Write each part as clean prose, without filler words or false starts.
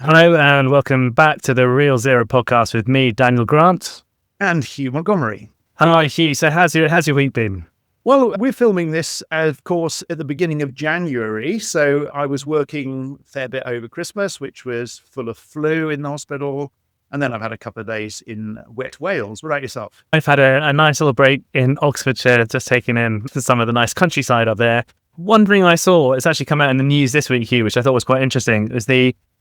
Hello and welcome back to the Real Zero podcast with me, Daniel Grant. And Hugh Montgomery. Hi, Hugh. So how's your week been? Well, we're filming this, of course, at the beginning of January. So I was working a fair bit over Christmas, which was full of flu in the hospital. And then I've had a couple of days in wet Wales. What about yourself? I've had a nice little break in Oxfordshire, just taking in some of the nice countryside up there. One thing I saw, it's actually come out in the news this week, Hugh, which I thought was quite interesting, is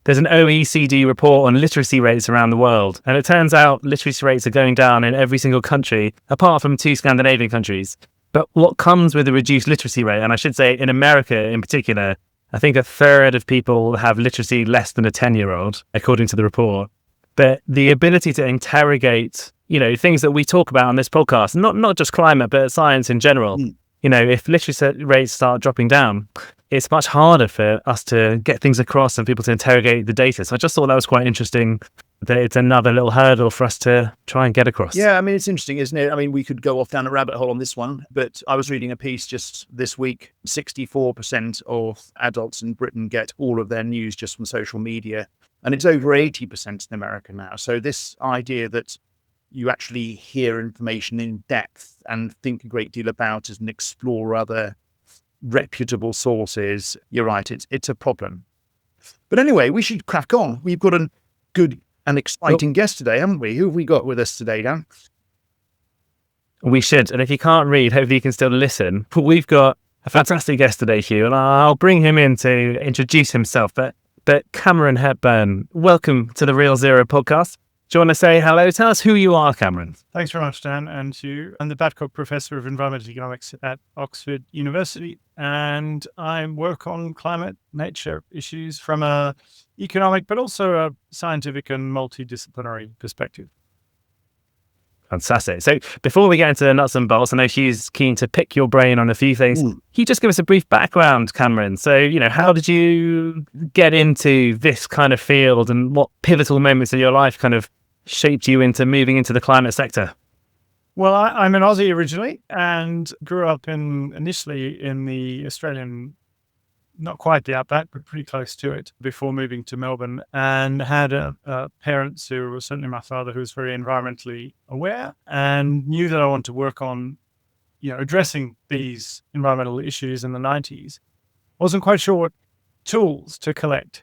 there's an OECD report on literacy rates around the world. And it turns out literacy rates are going down in every single country, apart from 2 Scandinavian countries. But what comes with a reduced literacy rate, and I should say in America in particular, I think a third of people have literacy less than a 10-year-old, according to the report. But the ability to interrogate, things that we talk about on this podcast, not just climate, but science in general. If literacy rates start dropping down, it's much harder for us to get things across and people to interrogate the data. So I just thought that was quite interesting, that it's another little hurdle for us to try and get across. Yeah, I mean, it's interesting, isn't it? I mean, we could go off down a rabbit hole on this one, but I was reading a piece just this week. 64% of adults in Britain get all of their news just from social media, and it's over 80% in America now. So this idea that you actually hear information in depth and think a great deal about it and explore other reputable sources, you're right, it's a problem. But anyway, we should crack on. We've got a good and exciting guest today, haven't we? Who have we got with us today, Dan? We should. And if you can't read, hopefully you can still listen. But we've got a fantastic guest today, Hugh, and I'll bring him in to introduce himself. But Cameron Hepburn, welcome to the Real Zero podcast. Do you want to say hello? Tell us who you are, Cameron. Thanks very much, Dan, and Hugh. I'm the Babcock Professor of Environmental Economics at Oxford University, and I work on climate nature issues from a economic, but also a scientific and multidisciplinary perspective. Fantastic. So before we get into the nuts and bolts, I know Hugh's keen to pick your brain on a few things. Can you just give us a brief background, Cameron? So, how did you get into this kind of field, and what pivotal moments in your life kind of shaped you into moving into the climate sector? Well, I'm an Aussie originally and grew up initially in the Australian, not quite the outback, but pretty close to it before moving to Melbourne, and had parents who were, certainly my father, who was very environmentally aware and knew that I wanted to work on, addressing these environmental issues in the 90s. Wasn't quite sure what tools to collect.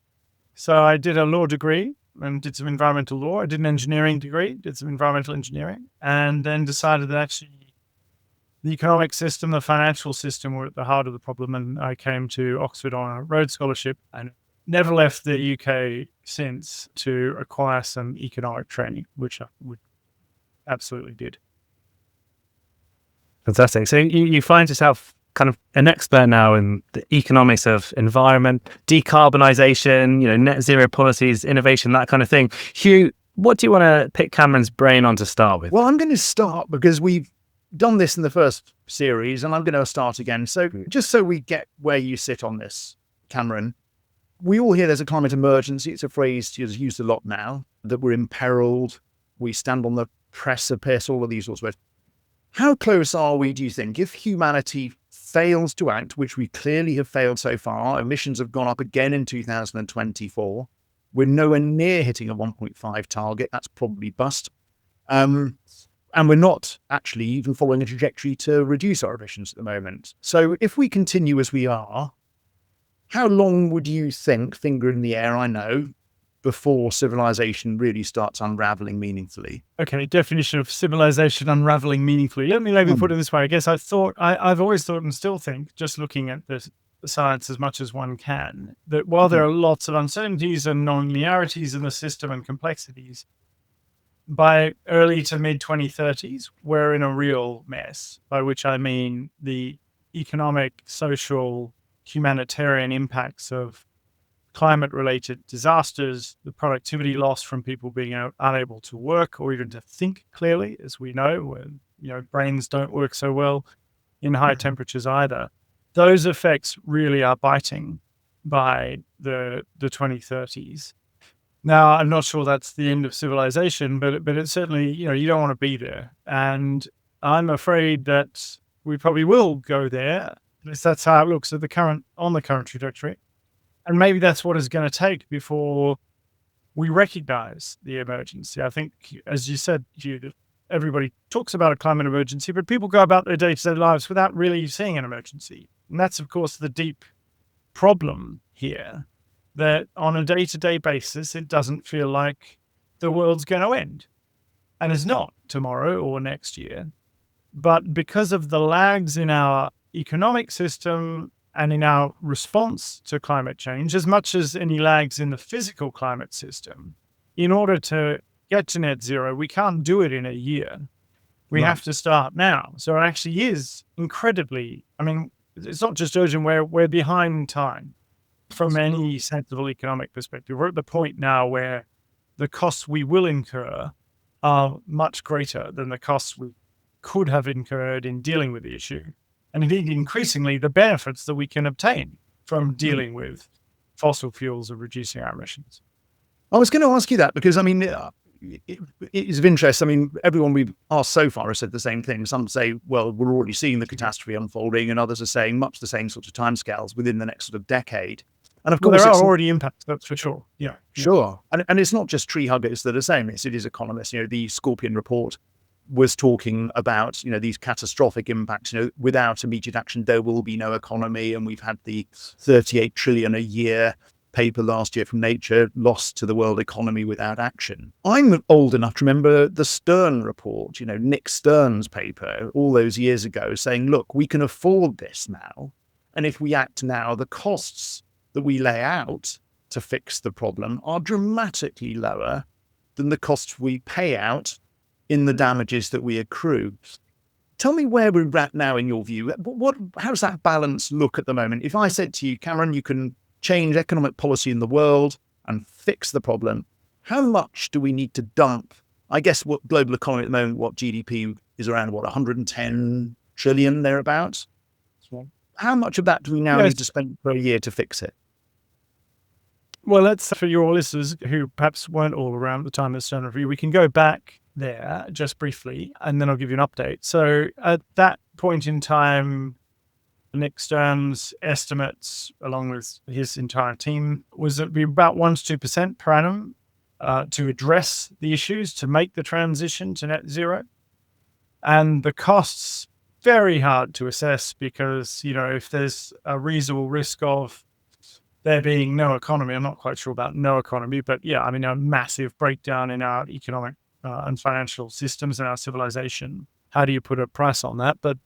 So I did a law degree and did some environmental law. I did an engineering degree, did some environmental engineering, and then decided that actually the economic system, the financial system were at the heart of the problem. And I came to Oxford on a Rhodes Scholarship and never left the UK since to acquire some economic training, which I absolutely did. Fantastic. So you find yourself kind of an expert now in the economics of environment, decarbonisation, net zero policies, innovation, that kind of thing. Hugh, what do you want to pick Cameron's brain on to start with? Well, I'm going to start because we've done this in the first series, and I'm going to start again. So just so we get where you sit on this, Cameron, we all hear there's a climate emergency. It's a phrase used a lot now, that we're imperiled, we stand on the precipice, all of these sorts of words. How close are we, do you think, if humanity fails to act, which we clearly have failed so far? Emissions have gone up again in 2024. We're nowhere near hitting a 1.5 target. That's probably bust. And we're not actually even following a trajectory to reduce our emissions at the moment. So if we continue as we are, how long would you think, finger in the air, I know, before civilization really starts unraveling meaningfully? Okay, definition of civilization unraveling meaningfully. Let me put it this way. I guess I've always thought and still think, just looking at the science as much as one can, that while there are lots of uncertainties and non-linearities in the system and complexities, by early to mid 2030s, we're in a real mess, by which I mean the economic, social, humanitarian impacts of climate-related disasters, the productivity loss from people being unable to work or even to think clearly, as we know, when brains don't work so well in high temperatures either. Those effects really are biting by the 2030s. Now, I'm not sure that's the end of civilization, but it's certainly, you don't want to be there. And I'm afraid that we probably will go there. At least that's how it looks on the current trajectory. And maybe that's what it's going to take before we recognize the emergency. I think, as you said, Hugh, that everybody talks about a climate emergency, but people go about their day-to-day lives without really seeing an emergency. And that's, of course, the deep problem here, that on a day-to-day basis, it doesn't feel like the world's going to end. And it's not tomorrow or next year. But because of the lags in our economic system and in our response to climate change, as much as any lags in the physical climate system, in order to get to net zero, we can't do it in a year. We have to start now. So it actually is incredibly, it's not just urgent, we're behind time from any sensible economic perspective. We're at the point now where the costs we will incur are much greater than the costs we could have incurred in dealing with the issue. And indeed, increasingly, the benefits that we can obtain from dealing with fossil fuels and reducing our emissions. I was going to ask you that because, it is of interest. Everyone we've asked so far has said the same thing. Some say, well, we're already seeing the catastrophe unfolding, and others are saying much the same sort of timescales within the next sort of decade. And of course, there are already impacts, that's for sure. Yeah. Sure. And it's not just tree huggers that are saying this. It is economists. The Scorpion report was talking about, these catastrophic impacts. Without immediate action, there will be no economy. And we've had the 38 trillion a year paper last year from Nature lost to the world economy without action. I'm old enough to remember the Stern report, Nick Stern's paper all those years ago saying, look, we can afford this now. And if we act now, the costs that we lay out to fix the problem are dramatically lower than the costs we pay out in the damages that we accrue. Tell me where we're at now in your view. How does that balance look at the moment? If I said to you, Cameron, you can change economic policy in the world and fix the problem, how much do we need to dump? I guess what global economy at the moment, what GDP is around, 110 trillion thereabouts? How much of that do we now need to spend per year to fix it? Well, let's, for your listeners who perhaps weren't all around at the time of the Stern Review, we can go back there just briefly, and then I'll give you an update. So at that point in time, Nick Stern's estimates, along with his entire team, was that it would be about 1 to 2% per annum to address the issues, to make the transition to net zero. And the costs, very hard to assess because, if there's a reasonable risk of there being no economy, I'm not quite sure about no economy, but a massive breakdown in our economic and financial systems and our civilization. How do you put a price on that? But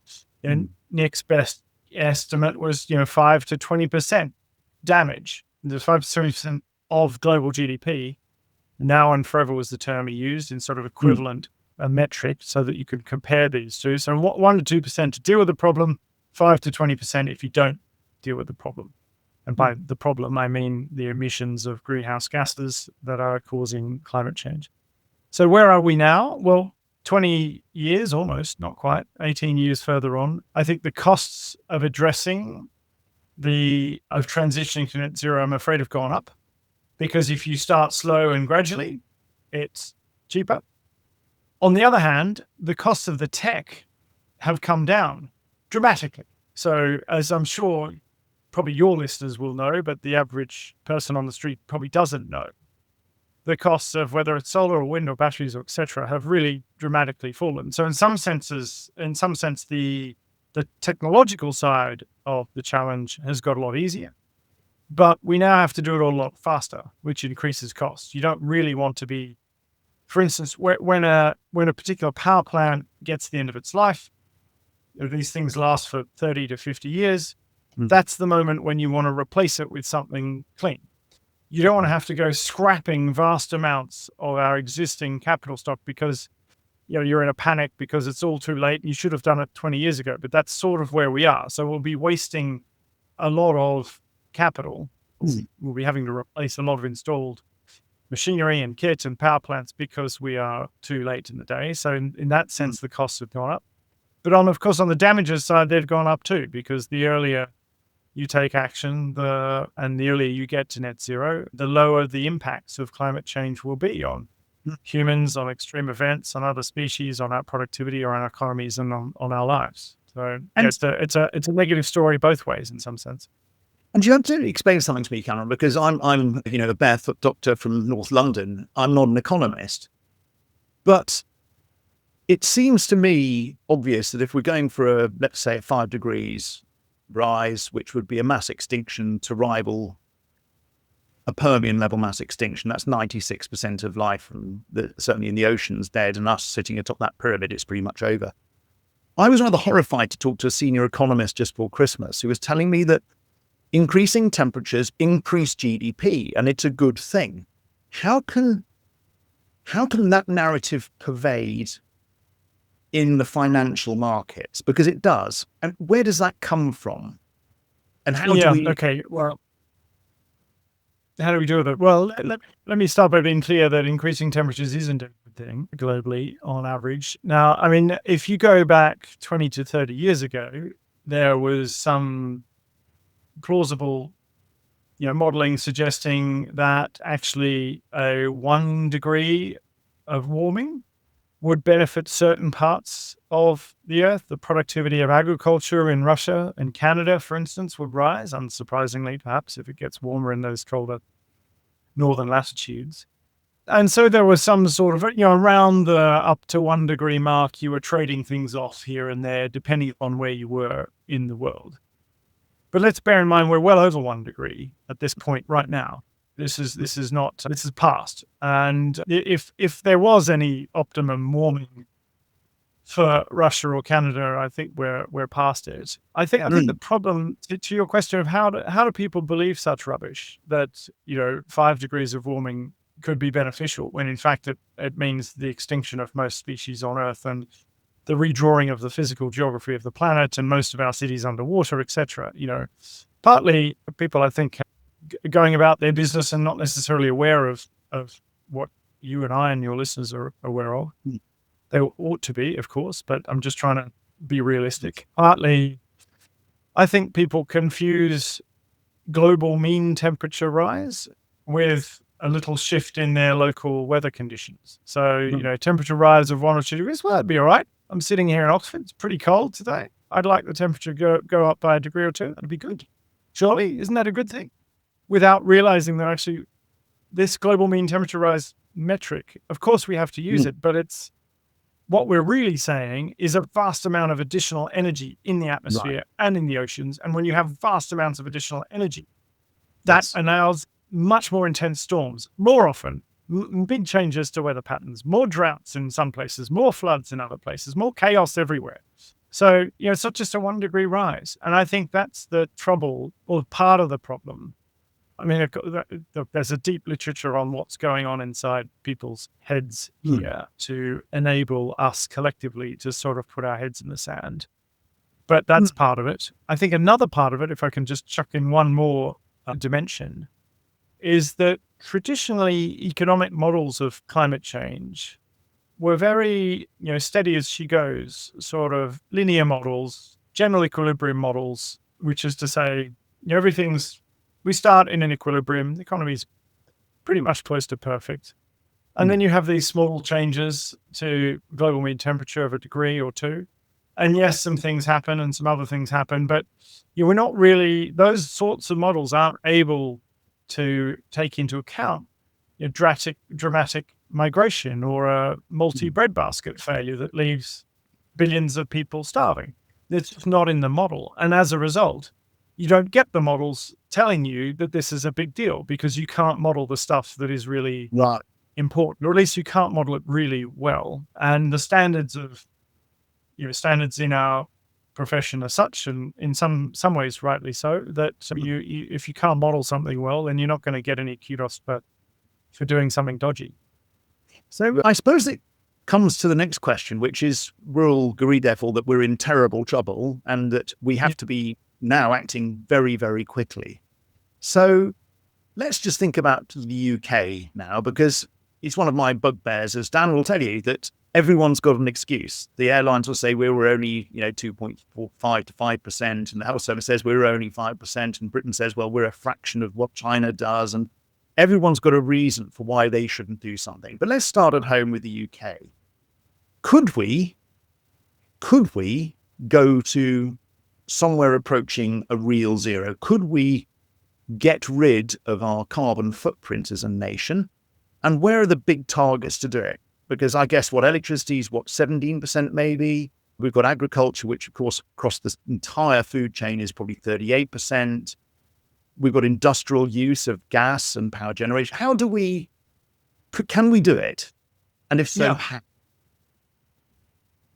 Nick's best estimate was, 5 to 20% damage. The 5 to 20% of global GDP. Now and forever was the term he used in sort of equivalent metric, so that you could compare these two. So 1 to 2% to deal with the problem, 5 to 20% if you don't deal with the problem. And by the problem, I mean the emissions of greenhouse gases that are causing climate change. So where are we now? Well, 20 years, almost, not quite, 18 years further on, I think the costs of addressing of transitioning to net zero, I'm afraid, have gone up. Because if you start slow and gradually, it's cheaper. On the other hand, the costs of the tech have come down dramatically. So as I'm sure probably your listeners will know, but the average person on the street probably doesn't know, the costs of whether it's solar or wind or batteries or et cetera have really dramatically fallen. So in some sense, the technological side of the challenge has got a lot easier, but we now have to do it all a lot faster, which increases costs. You don't really want to be, for instance, when a particular power plant gets to the end of its life, these things last for 30 to 50 years. That's the moment when you want to replace it with something clean. You don't want to have to go scrapping vast amounts of our existing capital stock because you're in a panic because it's all too late. You should have done it 20 years ago, but that's sort of where we are. So we'll be wasting a lot of capital. We'll be having to replace a lot of installed machinery and kit and power plants because we are too late in the day. So in that sense, the costs have gone up. But of course, on the damages side, they've gone up too, because the earlier you take action, and the earlier you get to net zero, the lower the impacts of climate change will be on humans, on extreme events, on other species, on our productivity, or on our economies, and on our lives. So it's a negative story both ways in some sense. And you have to explain something to me, Cameron, because I'm a barefoot doctor from North London. I'm not an economist. But it seems to me obvious that if we're going for let's say, a 5 degrees rise, which would be a mass extinction to rival a Permian level mass extinction, that's 96% of life, certainly in the oceans, dead, and us sitting atop that pyramid, it's pretty much over. I was rather horrified to talk to a senior economist just before Christmas who was telling me that increasing temperatures increase GDP, and it's a good thing. How can that narrative pervade in the financial markets? Because it does. And where does that come from? And how do we... Okay, well, how do we deal with it? Well, let me start by being clear that increasing temperatures isn't a good thing globally on average. Now, I mean, if you go back 20 to 30 years ago, there was some plausible modeling suggesting that actually a 1 degree of warming would benefit certain parts of the earth. The productivity of agriculture in Russia and Canada, for instance, would rise, unsurprisingly, perhaps, if it gets warmer in those colder northern latitudes. And so there was some sort of, around the up to 1 degree mark, you were trading things off here and there, depending upon where you were in the world. But let's bear in mind, we're well over 1 degree at this point right now. This is past. And if there was any optimum warming for Russia or Canada, I think we're past it. I think the problem, to your question of how do people believe such rubbish, that 5 degrees of warming could be beneficial, when in fact it means the extinction of most species on Earth and the redrawing of the physical geography of the planet and most of our cities underwater, etc. Partly people, I think, going about their business and not necessarily aware of what you and I and your listeners are aware of. They ought to be, of course, but I'm just trying to be realistic. Partly, I think people confuse global mean temperature rise with a little shift in their local weather conditions. So, temperature rise of 1 or 2 degrees, well, that'd be all right. I'm sitting here in Oxford. It's pretty cold today. I'd like the temperature go up by 1 degree or 2. That'd be good. Surely, isn't that a good thing? Without realizing that actually this global mean temperature rise metric, of course we have to use it, but it's what we're really saying is a vast amount of additional energy in the atmosphere and in the oceans. And when you have vast amounts of additional energy, that allows much more intense storms, more often, big changes to weather patterns, more droughts in some places, more floods in other places, more chaos everywhere. So, it's not just a 1 degree rise. And I think that's the trouble, or part of the problem. I mean, there's a deep literature on what's going on inside people's heads here to enable us collectively to sort of put our heads in the sand. But that's part of it. I think another part of it, if I can just chuck in one more dimension, is that traditionally economic models of climate change were very, steady as she goes, sort of linear models, general equilibrium models, which is to say, we start in an equilibrium, the economy's pretty much close to perfect. And then you have these small changes to global mean temperature of 1 degree or 2. And yes, some things happen and some other things happen, but we're not really, those sorts of models aren't able to take into account dramatic migration or a multi-breadbasket failure that leaves billions of people starving. It's just not in the model. And as a result, you don't get the models telling you that this is a big deal, because you can't model the stuff that is really important, or at least you can't model it really well. And the standards of, standards in our profession are such, and in some ways rightly so, that if you can't model something well, then you're not going to get any kudos for doing something dodgy. So I suppose it comes to the next question, which is, rural Devil, that we're in terrible trouble and that we have to be now acting very, very quickly. So let's just think about the UK now, because it's one of my bugbears, as Dan will tell you, that everyone's got an excuse. The airlines will say we were only 2.45 to 5%, and the health service says we're only 5%, and Britain says, well, we're a fraction of what China does, and everyone's got a reason for why they shouldn't do something. But let's start at home with the UK. Could we go to somewhere approaching a real zero? Could we get rid of our carbon footprint as a nation? And where are the big targets to do it? Because I guess electricity is 17% maybe. We've got agriculture, which of course across the entire food chain is probably 38%. We've got industrial use of gas and power generation. Can we do it? And if so, how?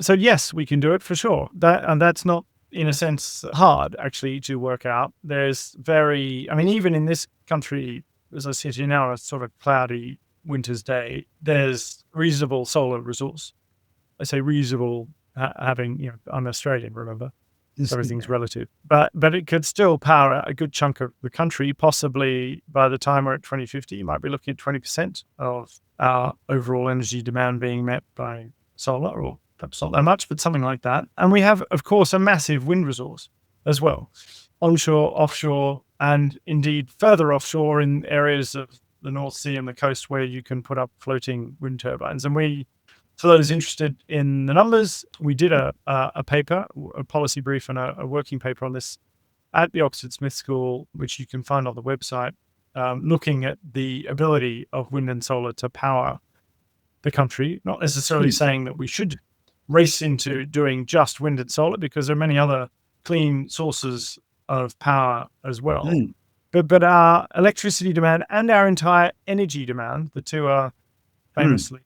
So yes, we can do it for sure. That's not, in a sense, hard actually to work out. Even in this country, as I sit here now, a sort of cloudy winter's day, there's reasonable solar resource. I say reasonable, I'm Australian, remember? Everything's relative. But it could still power a good chunk of the country. Possibly by the time we're at 2050, you might be looking at 20% of our overall energy demand being met by solar, or perhaps not that much, but something like that. And we have, of course, a massive wind resource as well, onshore, offshore, and indeed further offshore in areas of the North Sea and the coast where you can put up floating wind turbines. And for those interested in the numbers, we did a paper, a policy brief and a working paper on this at the Oxford Smith School, which you can find on the website, looking at the ability of wind and solar to power the country, not necessarily saying that we should race into doing just wind and solar, because there are many other clean sources of power as well. But our electricity demand and our entire energy demand, the two are famously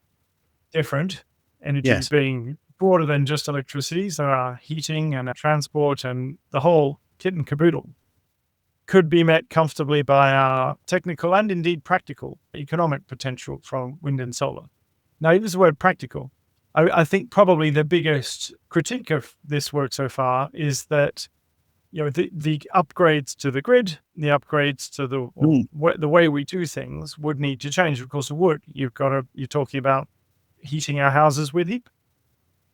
different. Energy being broader than just electricity, so our heating and our transport and the whole kit and caboodle could be met comfortably by our technical and indeed practical economic potential from wind and solar. Now, use the word practical. I think probably the biggest critique of this work so far is that the upgrades to the grid, the upgrades to the way we do things would need to change. Of course, it would. You're talking about heating our houses with heat,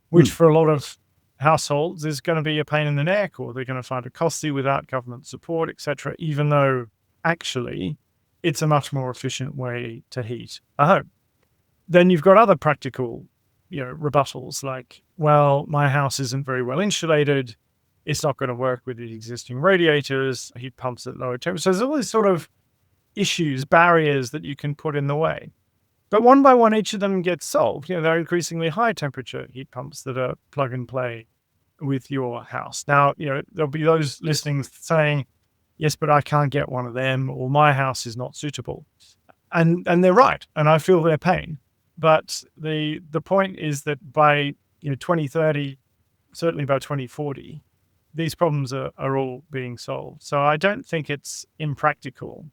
which for a lot of households is going to be a pain in the neck, or they're going to find it costly without government support, etc. Even though actually it's a much more efficient way to heat a home. Then you've got other practical, rebuttals like, well, my house isn't very well insulated. It's not going to work with the existing radiators, heat pumps at lower temperatures. So there's all these sort of issues, barriers that you can put in the way. But one by one, each of them gets solved. They're increasingly high temperature heat pumps that are plug and play with your house. Now, there'll be those listening saying, yes, but I can't get one of them, or my house is not suitable. And they're right. And I feel their pain. But the point is that by 2030, certainly by 2040, these problems are all being solved. So I don't think it's impractical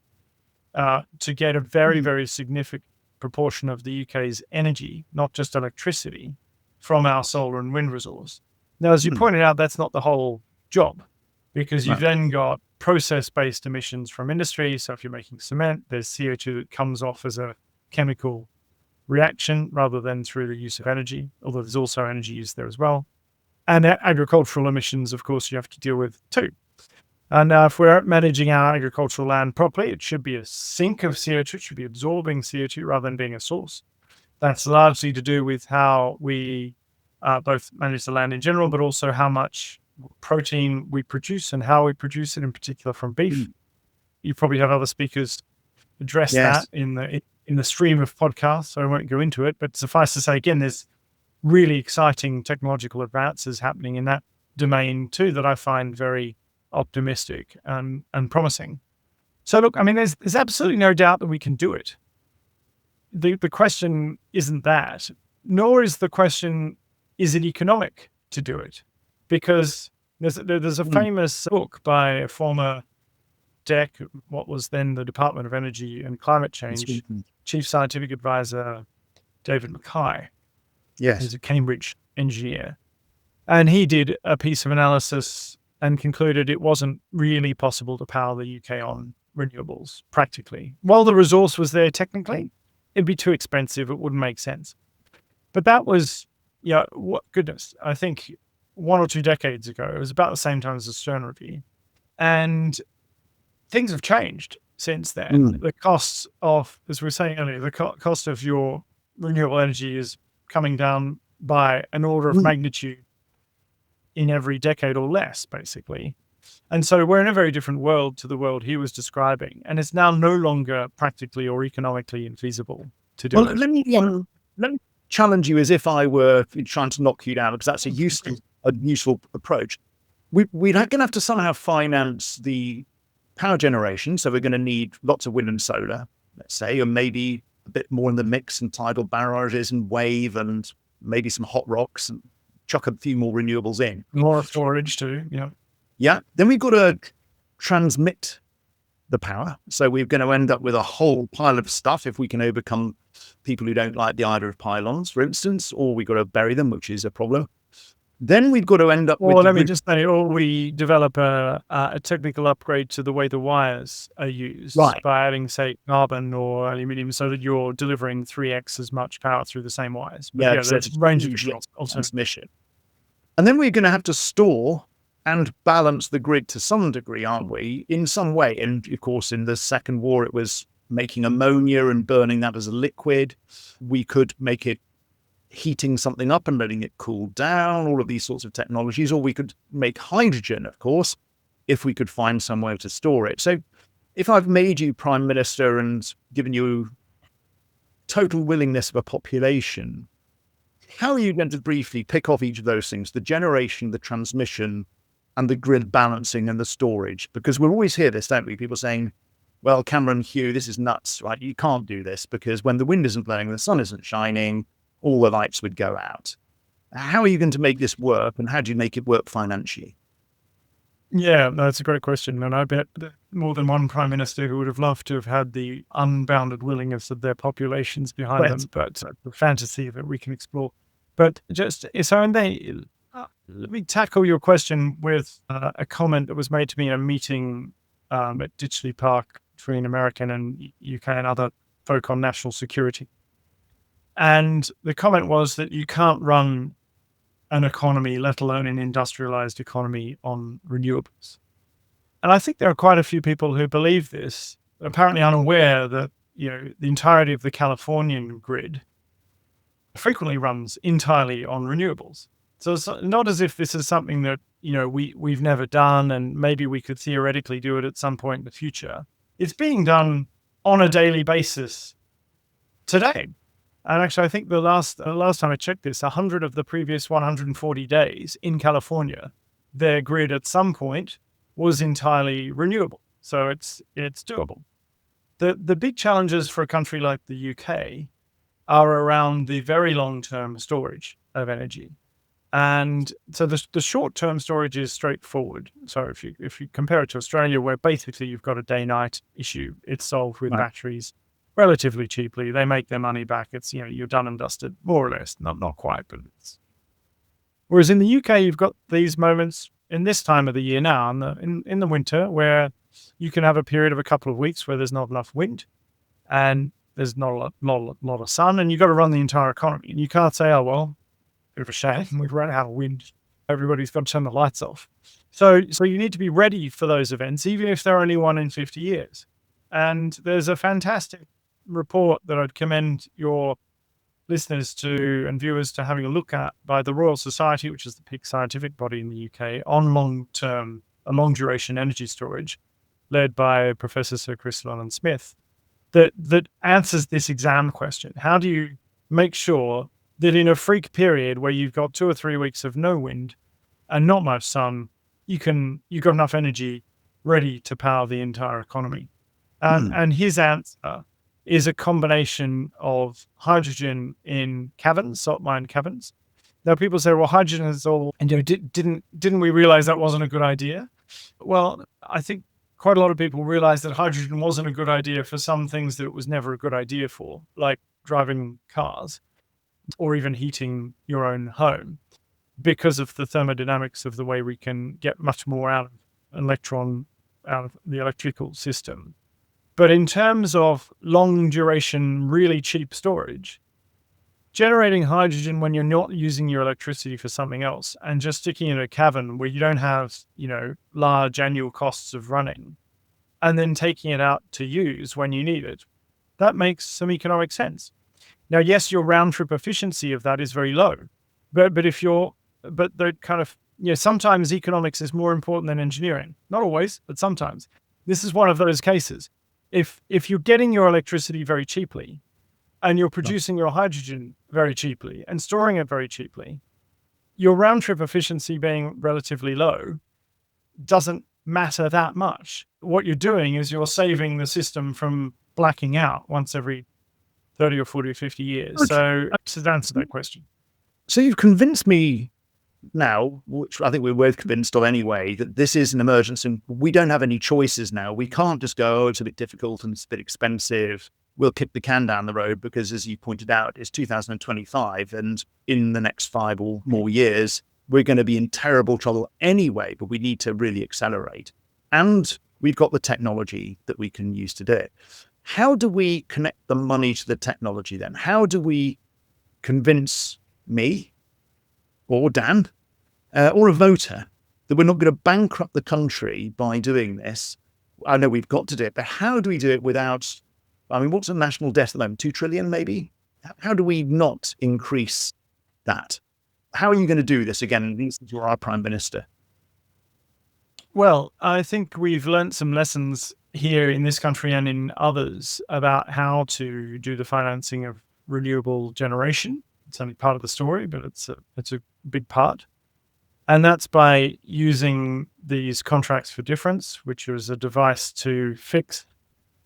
to get a very, very significant proportion of the UK's energy, not just electricity, from our solar and wind resource. Now, as you pointed out, that's not the whole job, because you've then got process-based emissions from industry. So if you're making cement, there's CO2 that comes off as a chemical reaction rather than through the use of energy, although there's also energy use there as well. And agricultural emissions, of course, you have to deal with too. And if we're managing our agricultural land properly, it should be a sink of CO2, it should be absorbing CO2 rather than being a source. That's largely to do with how we both manage the land in general, but also how much protein we produce and how we produce it, in particular from beef. You probably have other speakers address that in the stream of podcasts, so I won't go into it. But suffice to say, again, there's really exciting technological advances happening in that domain too that I find very optimistic and promising. So look, there's absolutely no doubt that we can do it. The question isn't that, nor is the question, is it economic to do it? Because there's a famous book by a former DEC, what was then the Department of Energy and Climate Change, Chief Scientific Advisor David Mackay. Yes. He's a Cambridge engineer. And he did a piece of analysis and concluded it wasn't really possible to power the UK on renewables, practically. While the resource was there technically, it'd be too expensive. It wouldn't make sense. But that was, goodness, I think 1 or 2 decades ago. It was about the same time as the Stern Review. And things have changed since then. The costs of, as we were saying earlier, the cost of your renewable energy is coming down by an order of magnitude in every decade or less, basically. And so we're in a very different world to the world he was describing. And it's now no longer practically or economically infeasible to do Well, it. let me challenge you as if I were trying to knock you down, because that's a useful approach. We're going to have to somehow finance the power generation. So we're going to need lots of wind and solar, let's say, or maybe a bit more in the mix and tidal barrages and wave and maybe some hot rocks and chuck a few more renewables in. More storage too, yeah. Yeah. Then we've got to transmit the power. So we're going to end up with a whole pile of stuff if we can overcome people who don't like the idea of pylons, for instance, or we've got to bury them, which is a problem. Then we've got to end up with... Well, let me just say, or we develop a technical upgrade to the way the wires are used by adding, say, carbon or aluminium so that you're delivering 3x as much power through the same wires. But Yeah, there's a range of transmission. And then we're going to have to store and balance the grid to some degree, aren't we, in some way? And, of course, in the Second War, it was making ammonia and burning that as a liquid. We could make it heating something up and letting it cool down, all of these sorts of technologies, or we could make hydrogen, of course, if we could find somewhere to store it. So if I've made you prime minister and given you total willingness of a population, how are you going to briefly pick off each of those things, the generation, the transmission, and the grid balancing and the storage? Because we'll always hear this, don't we? People saying, well, Cameron, Hugh, this is nuts, right? You can't do this because when the wind isn't blowing, the sun isn't shining, all the lights would go out. How are you going to make this work, and how do you make it work financially? Yeah, that's a great question. And I bet that more than one prime minister who would have loved to have had the unbounded willingness of their populations behind them, but the fantasy that we can explore. But just, so and they, let me tackle your question with a comment that was made to me in a meeting at Ditchley Park between American and UK and other folk on national security. And the comment was that you can't run an economy, let alone an industrialized economy, on renewables. And I think there are quite a few people who believe this, apparently unaware that, the entirety of the Californian grid frequently runs entirely on renewables. So it's not as if this is something that, we've never done and maybe we could theoretically do it at some point in the future. It's being done on a daily basis today. And actually, I think the last time I checked this, 100 of the previous 140 days in California, their grid at some point was entirely renewable. So it's doable. The big challenges for a country like the UK are around the very long-term storage of energy. And so the short-term storage is straightforward. So if you compare it to Australia, where basically you've got a day-night issue, it's solved with batteries relatively cheaply. They make their money back. It's, you're done and dusted, more or less. Not quite, but it's... Whereas in the UK, you've got these moments in this time of the year now, in the winter, where you can have a period of a couple of weeks where there's not enough wind and there's not a lot of sun, and you've got to run the entire economy. And you can't say, oh, well, bit of a shame, we've run out of wind. Everybody's got to turn the lights off. So you need to be ready for those events, even if they're only 1 in 50 years. And there's a fantastic report that I'd commend your listeners to and viewers to having a look at by the Royal Society, which is the peak scientific body in the UK, on long duration energy storage, led by Professor Sir Chris Smith, that answers this exam question. How do you make sure that in a freak period where you've got 2 or 3 weeks of no wind and not much sun, you've got enough energy ready to power the entire economy? And his answer is a combination of hydrogen in caverns, salt mine caverns. Now people say, well, hydrogen is all, and didn't we realize that wasn't a good idea? Well, I think quite a lot of people realized that hydrogen wasn't a good idea for some things that it was never a good idea for, like driving cars or even heating your own home, because of the thermodynamics of the way we can get much more out of the electrical system. But in terms of long duration, really cheap storage, generating hydrogen when you're not using your electricity for something else and just sticking in a cavern where you don't have, large annual costs of running, and then taking it out to use when you need it, that makes some economic sense. Now, yes, your round trip efficiency of that is very low, but the kind of sometimes economics is more important than engineering. Not always, but sometimes. This is one of those cases. If you're getting your electricity very cheaply and you're producing your hydrogen very cheaply and storing it very cheaply, your round trip efficiency being relatively low doesn't matter that much. What you're doing is you're saving the system from blacking out once every 30 or 40 or 50 years. Okay. So to answer that question. So you've convinced me now, which I think we're both convinced of anyway, that this is an emergency and we don't have any choices now. We can't just go, oh, it's a bit difficult and it's a bit expensive. We'll kick the can down the road because, as you pointed out, it's 2025 and in the next 5 or more years, we're going to be in terrible trouble anyway, but we need to really accelerate. And we've got the technology that we can use to do it. How do we connect the money to the technology then? How do we convince me or Dan or a voter that we're not going to bankrupt the country by doing this? I know we've got to do it, but how do we do it without, what's the national debt at the moment? 2 trillion maybe? How do we not increase that? How are you going to do this again? You're our prime minister. Well, I think we've learned some lessons here in this country and in others about how to do the financing of renewable generation. It's only part of the story, but it's a big part. And that's by using these contracts for difference, which is a device to fix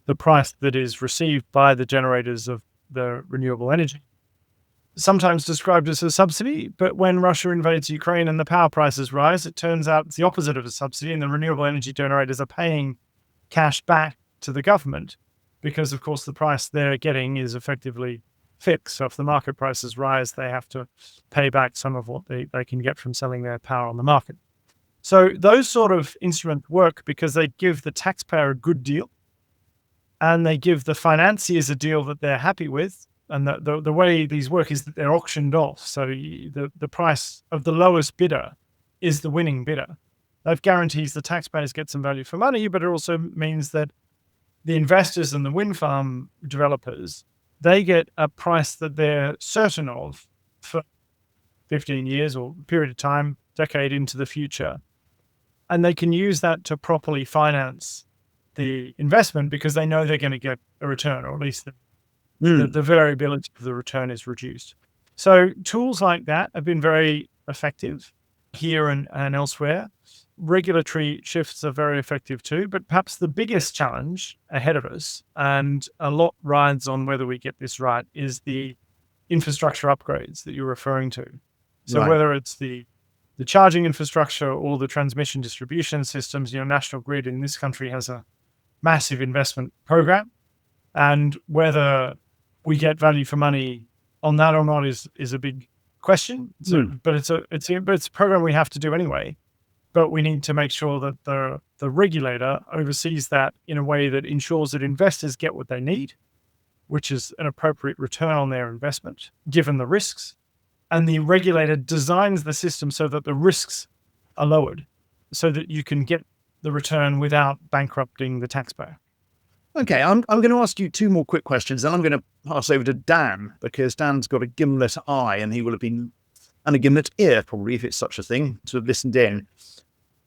the price that is received by the generators of the renewable energy. Sometimes described as a subsidy, but when Russia invades Ukraine and the power prices rise, it turns out it's the opposite of a subsidy, and the renewable energy generators are paying cash back to the government because, of course, the price they're getting is effectively fixed. So if the market prices rise, they have to pay back some of what they can get from selling their power on the market. So those sort of instruments work because they give the taxpayer a good deal and they give the financiers a deal that they're happy with. And the way these work is that they're auctioned off. So the price of the lowest bidder is the winning bidder. That guarantees the taxpayers get some value for money, but it also means that the investors and the wind farm developers, they get a price that they're certain of for 15 years or a period of time, decade into the future. And they can use that to properly finance the investment because they know they're going to get a return, or at least the variability of the return is reduced. So tools like that have been very effective here and elsewhere. Regulatory shifts are very effective too, but perhaps the biggest challenge ahead of us, and a lot rides on whether we get this right, is the infrastructure upgrades that you're referring to. So Right. whether it's the charging infrastructure or the transmission distribution systems, National Grid in this country has a massive investment program, and whether we get value for money on that or not is a big question. So, but it's a program we have to do anyway. But we need to make sure that the regulator oversees that in a way that ensures that investors get what they need, which is an appropriate return on their investment, given the risks. And the regulator designs the system so that the risks are lowered, so that you can get the return without bankrupting the taxpayer. Okay, I'm going to ask you 2 more quick questions, and I'm going to pass over to Dan, because Dan's got a gimlet eye, and he will have been, and a gimlet ear, probably, if it's such a thing, to have listened in.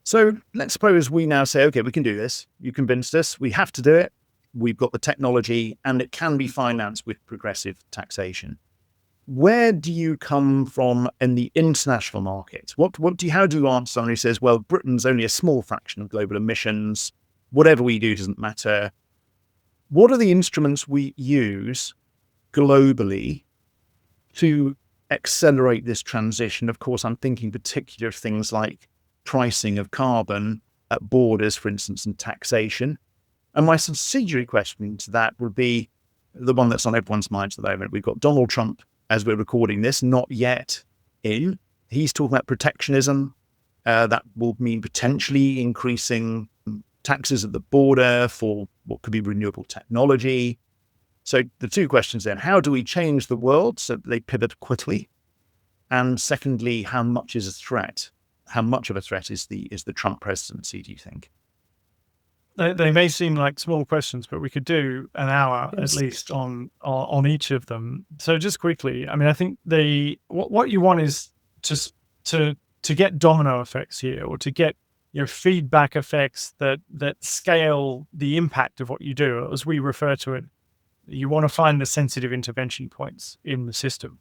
So let's suppose we now say, okay, we can do this. You convinced us. We have to do it. We've got the technology, and it can be financed with progressive taxation. Where do you come from in the international market? How do you answer someone who says, well, Britain's only a small fraction of global emissions. Whatever we do doesn't matter. What are the instruments we use globally to accelerate this transition? Of course, I'm thinking particularly of things like pricing of carbon at borders, for instance, and taxation. And my subsidiary question to that would be the one that's on everyone's minds at the moment. We've got Donald Trump, as we're recording this, not yet in. He's talking about protectionism. That will mean potentially increasing taxes at the border for what could be renewable technology. So the 2 questions then: how do we change the world so that they pivot quickly? And secondly, how much is a threat? How much of a threat is the Trump presidency, do you think? They may seem like small questions, but we could do an hour at least on each of them. So just quickly, I think what you want is to to get domino effects here, or to get feedback effects that scale the impact of what you do, as we refer to it, you want to find the sensitive intervention points in the system.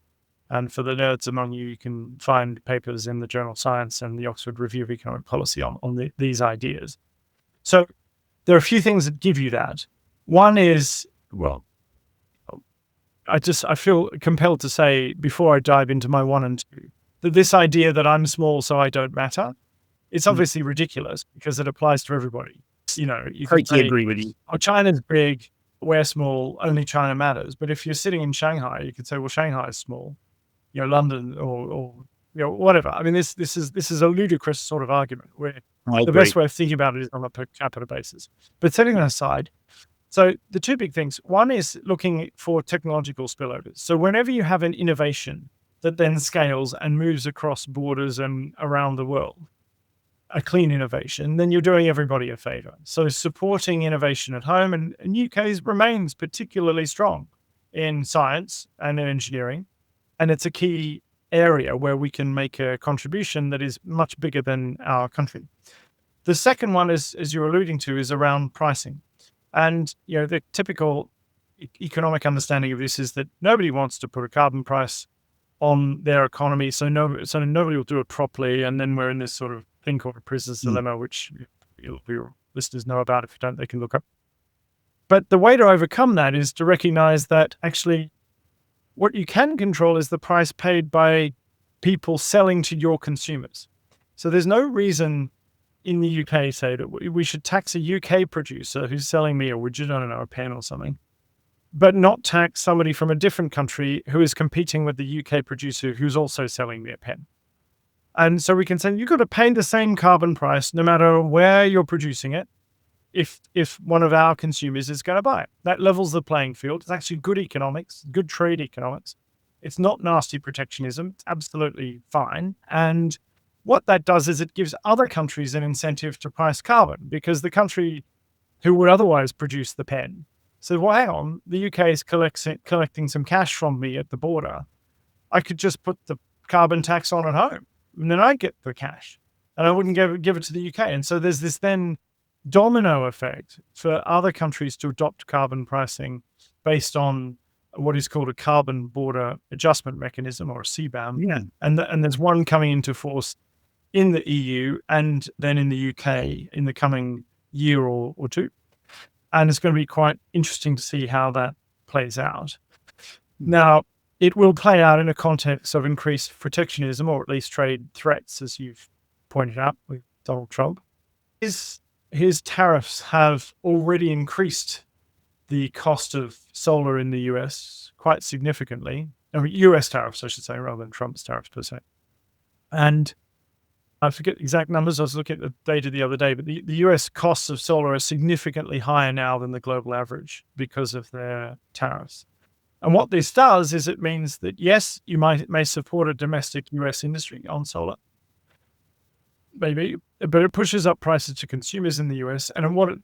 And for the nerds among you, you can find papers in the journal Science and the Oxford Review of Economic Policy on these ideas. So there are a few things that give you that. One is, well, I feel compelled to say, before I dive into my 1 and 2, that this idea that I'm small so I don't matter, it's obviously ridiculous, because it applies to everybody. You can Totally agree with you. Oh, China's big, we're small, only China matters. But if you're sitting in Shanghai, you could say, well, Shanghai is small, London or whatever. I mean, this is a ludicrous sort of argument, where the best way of thinking about it is on a per capita basis. But setting that aside, so the two big things, one is looking for technological spillovers. So whenever you have an innovation that then scales and moves across borders and around the world, a clean innovation, then you're doing everybody a favor. So supporting innovation at home, and UK remains particularly strong in science and in engineering. And it's a key area where we can make a contribution that is much bigger than our country. The second one, is, as you're alluding to, is around pricing. And, the typical economic understanding of this is that nobody wants to put a carbon price on their economy, so nobody will do it properly. And then we're in this sort of thing called a prisoner's dilemma, which your listeners know about. If you don't, they can look up. But the way to overcome that is to recognize that actually what you can control is the price paid by people selling to your consumers. So there's no reason in the UK, say, that we should tax a UK producer who's selling me a widget, I don't know, a pen or something, but not tax somebody from a different country who is competing with the UK producer who's also selling me a pen. And so we can say, you've got to pay the same carbon price no matter where you're producing it, if one of our consumers is going to buy it. That levels the playing field. It's actually good economics, good trade economics. It's not nasty protectionism. It's absolutely fine. And what that does is it gives other countries an incentive to price carbon, because the country who would otherwise produce the pen said, well, hang on, the UK is collecting some cash from me at the border. I could just put the carbon tax on at home, and then I get the cash, and I wouldn't give it to the UK. And so there's this then domino effect for other countries to adopt carbon pricing based on what is called a carbon border adjustment mechanism, or a CBAM. Yeah. And there's one coming into force in the EU and then in the UK in the coming year or two. And it's going to be quite interesting to see how that plays out. Now, it will play out in a context of increased protectionism, or at least trade threats, as you've pointed out with Donald Trump. His tariffs have already increased the cost of solar in the US quite significantly. I mean, US tariffs, I should say, rather than Trump's tariffs per se. And I forget the exact numbers. I was looking at the data the other day, but the US costs of solar are significantly higher now than the global average because of their tariffs. And what this does is it means that, yes, you may support a domestic US industry on solar, maybe, but it pushes up prices to consumers in the US. And what it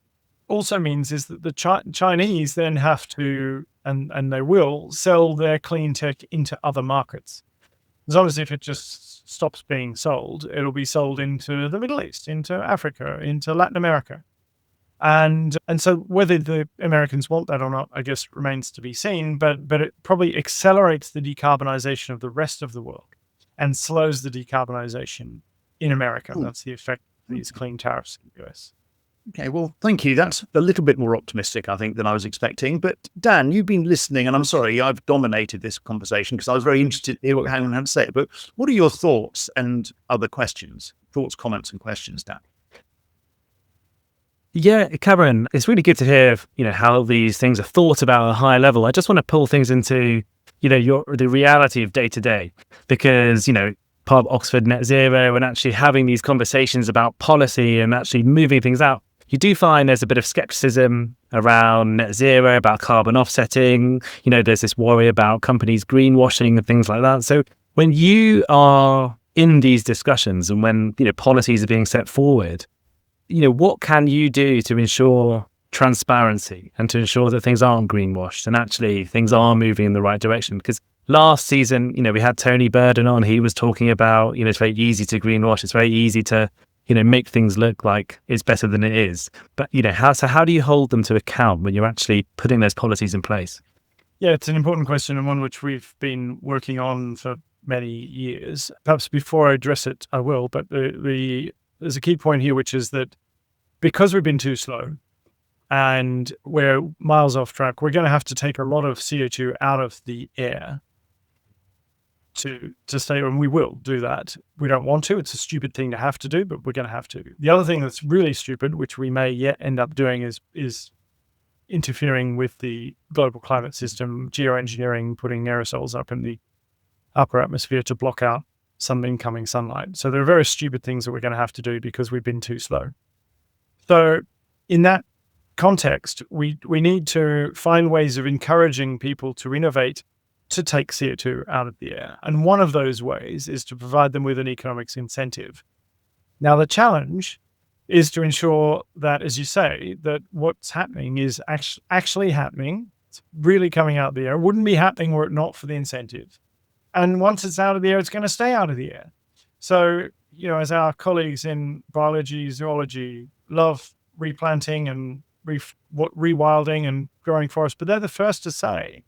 also means is that the Chinese then have to, and they will, sell their clean tech into other markets. As long as if it just stops being sold, it'll be sold into the Middle East, into Africa, into Latin America. And so whether the Americans want that or not, I guess, remains to be seen, but it probably accelerates the decarbonization of the rest of the world and slows the decarbonization in America. That's the effect of these clean tariffs in the US. Okay, well, thank you. That's a little bit more optimistic, I think, than I was expecting. But Dan, you've been listening, and I'm sorry, I've dominated this conversation because I was very interested in hear what Helen had to say. But what are your thoughts and other questions? Thoughts, comments, and questions, Dan? Yeah, Cameron, it's really good to hear, how these things are thought about at a high level. I just want to pull things into, the reality of day to day, because, part of Oxford Net Zero and actually having these conversations about policy and actually moving things out, you do find there's a bit of skepticism around net zero, about carbon offsetting. There's this worry about companies greenwashing and things like that. So when you are in these discussions and when, policies are being set forward, what can you do to ensure transparency and to ensure that things aren't greenwashed and actually things are moving in the right direction? Because last season, we had Tony Burden on. He was talking about, it's very easy to greenwash. It's very easy to, make things look like it's better than it is. But, how do you hold them to account when you're actually putting those policies in place? Yeah, it's an important question, and one which we've been working on for many years. Perhaps before I address it, I will, but there's a key point here, which is that because we've been too slow and we're miles off track, we're going to have to take a lot of CO2 out of the air to stay, and we will do that. We don't want to. It's a stupid thing to have to do, but we're going to have to. The other thing that's really stupid, which we may yet end up doing, is interfering with the global climate system, geoengineering, putting aerosols up in the upper atmosphere to block out some incoming sunlight. So there are very stupid things that we're going to have to do because we've been too slow. So in that context, we need to find ways of encouraging people to innovate to take CO2 out of the air. And one of those ways is to provide them with an economics incentive. Now, the challenge is to ensure that, as you say, that what's happening is actually happening. It's really coming out of the air. It wouldn't be happening were it not for the incentive. And once it's out of the air, it's going to stay out of the air. So, as our colleagues in biology, zoology love replanting and rewilding and growing forests, but they're the first to say,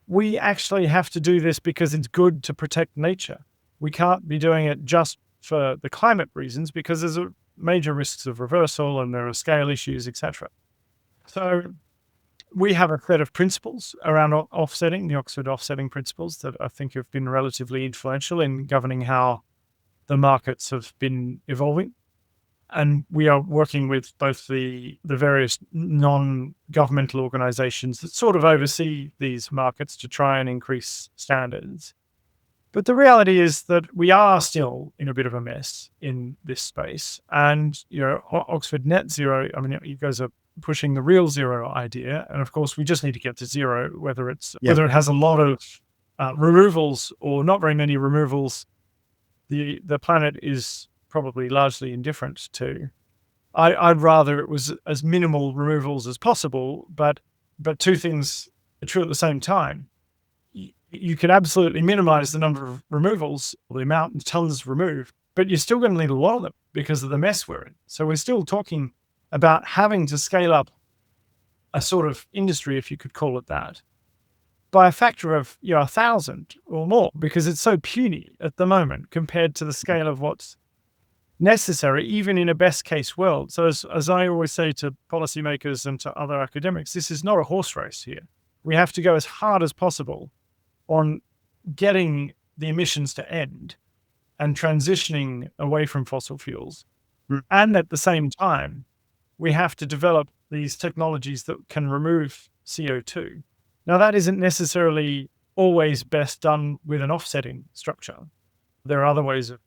we actually have to do this because it's good to protect nature. We can't be doing it just for the climate reasons, because there's major risks of reversal and there are scale issues, etc. So we have a set of principles around offsetting, the Oxford offsetting principles, that I think have been relatively influential in governing how the markets have been evolving. And we are working with both the various non-governmental organizations that sort of oversee these markets to try and increase standards. But the reality is that we are still in a bit of a mess in this space. And, Oxford net zero, you guys are pushing the real zero idea. And of course, we just need to get to zero, whether it has a lot of removals or not very many removals. The planet is probably largely indifferent to. I'd rather it was as minimal removals as possible, but two things are true at the same time. You can absolutely minimize the number of removals, or the amount of tons removed, but you're still going to need a lot of them because of the mess we're in. So we're still talking about having to scale up a sort of industry, if you could call it that, by a factor of 1,000 or more, because it's so puny at the moment compared to the scale of what's necessary, even in a best case world. So as I always say to policymakers and to other academics, this is not a horse race here. We have to go as hard as possible on getting the emissions to end and transitioning away from fossil fuels. And at the same time, we have to develop these technologies that can remove CO2. Now, that isn't necessarily always best done with an offsetting structure. There are other ways of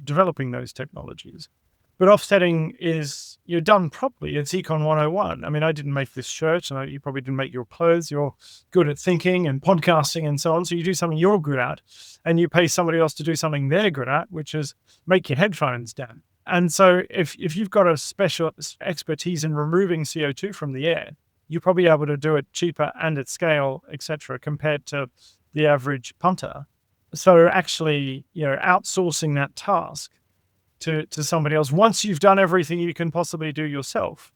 developing those technologies. But offsetting is, you're done properly. It's Econ 101. I didn't make this shirt, and you probably didn't make your clothes. You're good at thinking and podcasting and so on. So you do something you're good at, and you pay somebody else to do something they're good at, which is make your headphones down. And so if you've got a special expertise in removing CO2 from the air, you're probably able to do it cheaper and at scale, etc., compared to the average punter. So actually, outsourcing that task to somebody else, once you've done everything you can possibly do yourself,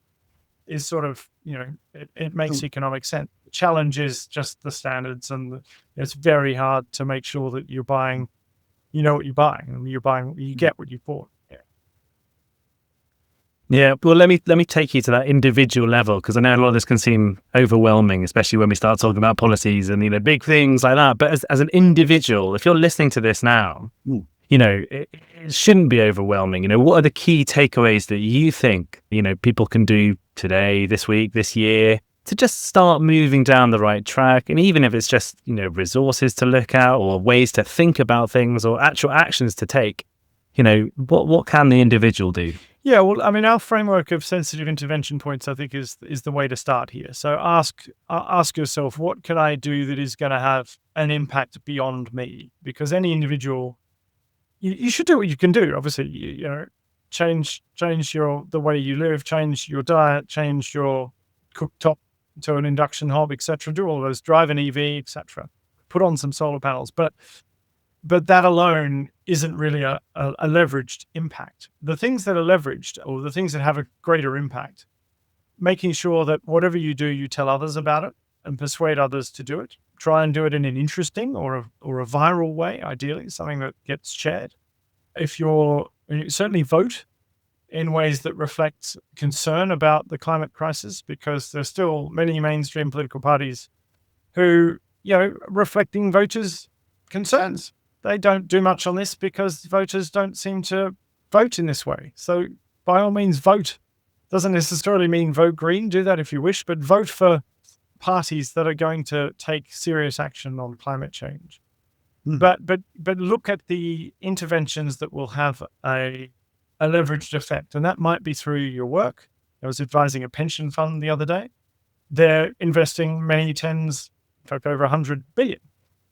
is sort of, it makes economic sense. The challenge is just the standards, and it's very hard to make sure that you're buying, what you're buying, and you get what you bought. Yeah, well, let me take you to that individual level, because I know a lot of this can seem overwhelming, especially when we start talking about policies and big things like that. But as an individual, if you're listening to this now, it shouldn't be overwhelming. What are the key takeaways that you think people can do today, this week, this year, to just start moving down the right track? And even if it's just resources to look at, or ways to think about things, or actual actions to take, what can the individual do? Yeah, well, our framework of sensitive intervention points, I think, is the way to start here. So ask yourself, what can I do that is going to have an impact beyond me? Because any individual, you should do what you can do. Obviously, change the way you live, change your diet, change your cooktop to an induction hob, etc. Do all of those, drive an EV, etc. put on some solar panels. But that alone isn't really a leveraged impact. The things that are leveraged, or the things that have a greater impact, making sure that whatever you do, you tell others about it and persuade others to do it. Try and do it in an interesting or a viral way, ideally, something that gets shared. You certainly vote in ways that reflect concern about the climate crisis, because there's still many mainstream political parties who, reflecting voters' concerns. They don't do much on this because voters don't seem to vote in this way. So by all means, vote. Doesn't necessarily mean vote green. Do that if you wish, but vote for parties that are going to take serious action on climate change. But look at the interventions that will have a leveraged effect, and that might be through your work. I was advising a pension fund the other day. They're investing many tens, in fact, over 100 billion.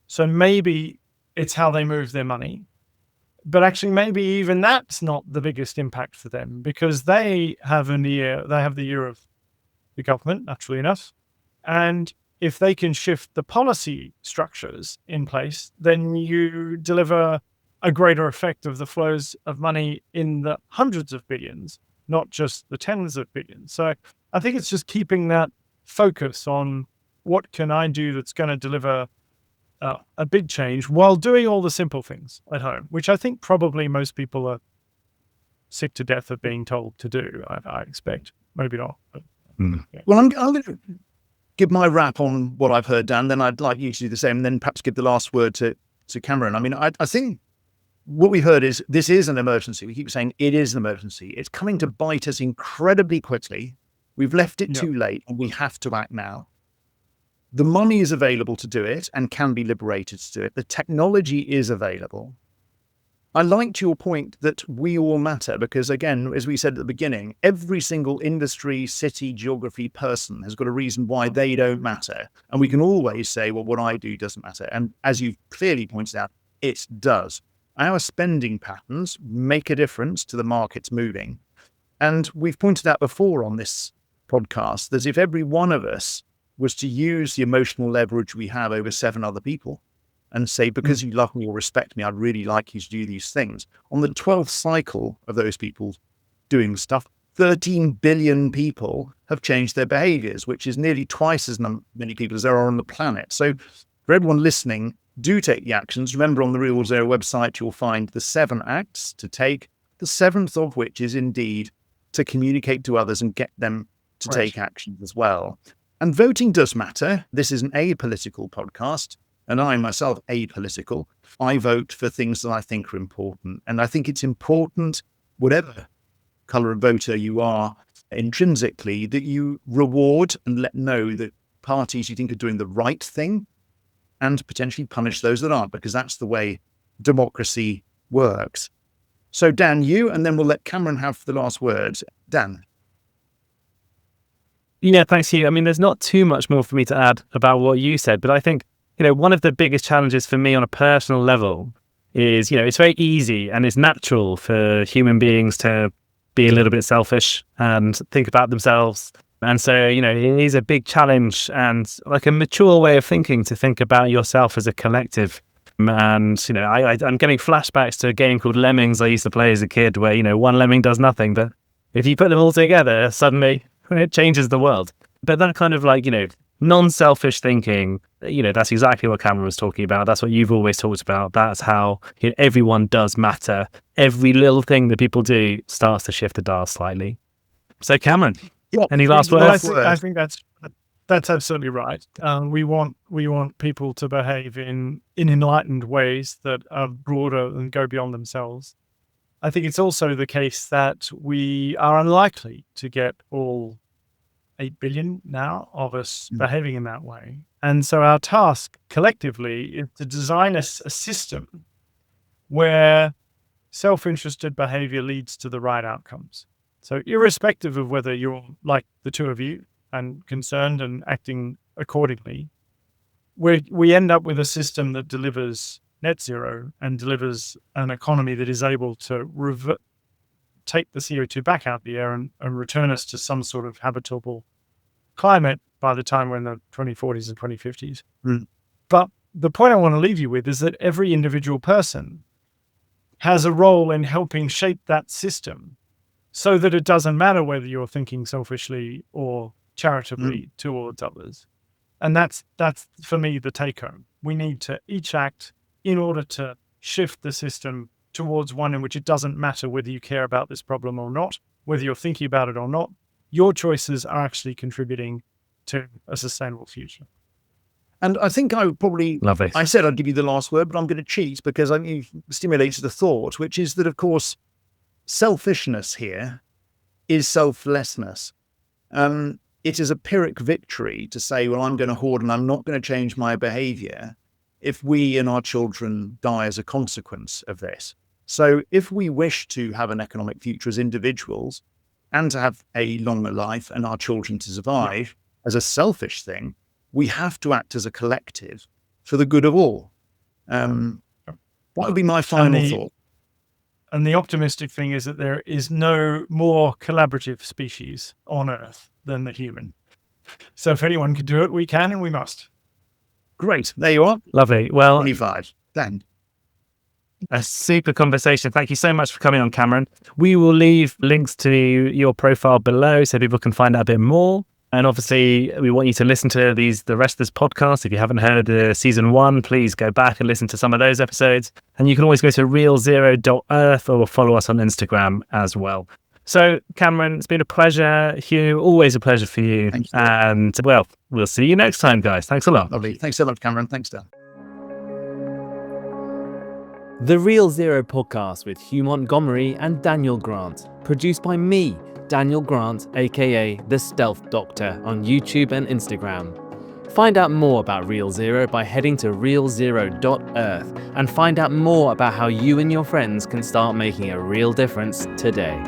So maybe it's how they move their money. But actually, maybe even that's not the biggest impact for them, because they have the year of the government, naturally enough. And if they can shift the policy structures in place, then you deliver a greater effect of the flows of money in the hundreds of billions, not just the tens of billions. So I think it's just keeping that focus on what can I do that's going to deliver a big change while doing all the simple things at home, which I think probably most people are sick to death of being told to do, I expect. Maybe not. But, yeah. Well, I'll give my wrap on what I've heard, Dan, then I'd like you to do the same, and then perhaps give the last word to Cameron. I mean, I think what we heard is this is an emergency. We keep saying it is an emergency. It's coming to bite us incredibly quickly. We've left it too late, and we have to act now. The money is available to do it and can be liberated to do it. The technology is available. I liked your point that we all matter, because again, as we said at the beginning, every single industry, city, geography person has got a reason why they don't matter. And we can always say, well, what I do doesn't matter. And as you've clearly pointed out, it does. Our spending patterns make a difference to the markets moving. And we've pointed out before on this podcast that if every one of us was to use the emotional leverage we have over 7 other people and say, because you love me or respect me, I'd really like you to do these things. On the 12th cycle of those people doing stuff, 13 billion people have changed their behaviors, which is nearly twice as many people as there are on the planet. So for everyone listening, do take the actions. Remember, on the Real Zero website, you'll find the 7 acts to take, the 7th of which is indeed to communicate to others and get them to take action as well. And voting does matter. This is an apolitical podcast, and I myself apolitical. I vote for things that I think are important. And I think it's important, whatever colour of voter you are intrinsically, that you reward and let know that parties you think are doing the right thing and potentially punish those that aren't, because that's the way democracy works. So Dan, you, and then we'll let Cameron have the last word. Dan. Yeah, thanks, Hugh. I mean, there's not too much more for me to add about what you said, but I think, one of the biggest challenges for me on a personal level is, it's very easy and it's natural for human beings to be a little bit selfish and think about themselves. And so, it is a big challenge and like a mature way of thinking to think about yourself as a collective. And, I'm getting flashbacks to a game called Lemmings I used to play as a kid where, one lemming does nothing, but if you put them all together, suddenly it changes the world. But that kind of non-selfish thinking, that's exactly what Cameron was talking about. That's what you've always talked about. That's how everyone does matter. Every little thing that people do starts to shift the dial slightly. So Cameron, any last words? I think that's absolutely right. We want people to behave in enlightened ways that are broader and go beyond themselves. I think it's also the case that we are unlikely to get all 8 billion now of us behaving in that way. And so our task collectively is to design a system where self-interested behavior leads to the right outcomes. So irrespective of whether you're like the two of you and concerned and acting accordingly, we end up with a system that delivers net zero and delivers an economy that is able to take the CO2 back out the air and return us to some sort of habitable climate by the time we're in the 2040s and 2050s. But the point I want to leave you with is that every individual person has a role in helping shape that system so that it doesn't matter whether you're thinking selfishly or charitably towards others. And that's for me the take home. We need to each act in order to shift the system towards one in which it doesn't matter whether you care about this problem or not, whether you're thinking about it or not. Your choices are actually contributing to a sustainable future. And I think I would probably, Lovely. I said I'd give you the last word, but I'm going to cheat because I think you've stimulated the thought, which is that, of course, selfishness here is selflessness. It is a Pyrrhic victory to say, well, I'm going to hoard and I'm not going to change my behavior if we and our children die as a consequence of this. So if we wish to have an economic future as individuals and to have a longer life and our children to survive as a selfish thing, we have to act as a collective for the good of all. That would be my final thought. And the optimistic thing is that there is no more collaborative species on Earth than the human. So if anyone can do it, we can and we must. Great. There you are. Lovely. Well, 25. Then. A super conversation. Thank you so much for coming on, Cameron. We will leave links to your profile below so people can find out a bit more. And obviously, we want you to listen to the rest of this podcast. If you haven't heard season 1, please go back and listen to some of those episodes. And you can always go to realzero.earth or follow us on Instagram as well. So, Cameron, it's been a pleasure. Hugh, always a pleasure for you. Thank you. And, well, we'll see you next time, guys. Thanks a lot. Lovely. Thanks so much, Cameron. Thanks, Dan. The Real Zero podcast with Hugh Montgomery and Daniel Grant. Produced by me, Daniel Grant, aka The Stealth Doctor, on YouTube and Instagram. Find out more about Real Zero by heading to realzero.earth and find out more about how you and your friends can start making a real difference today.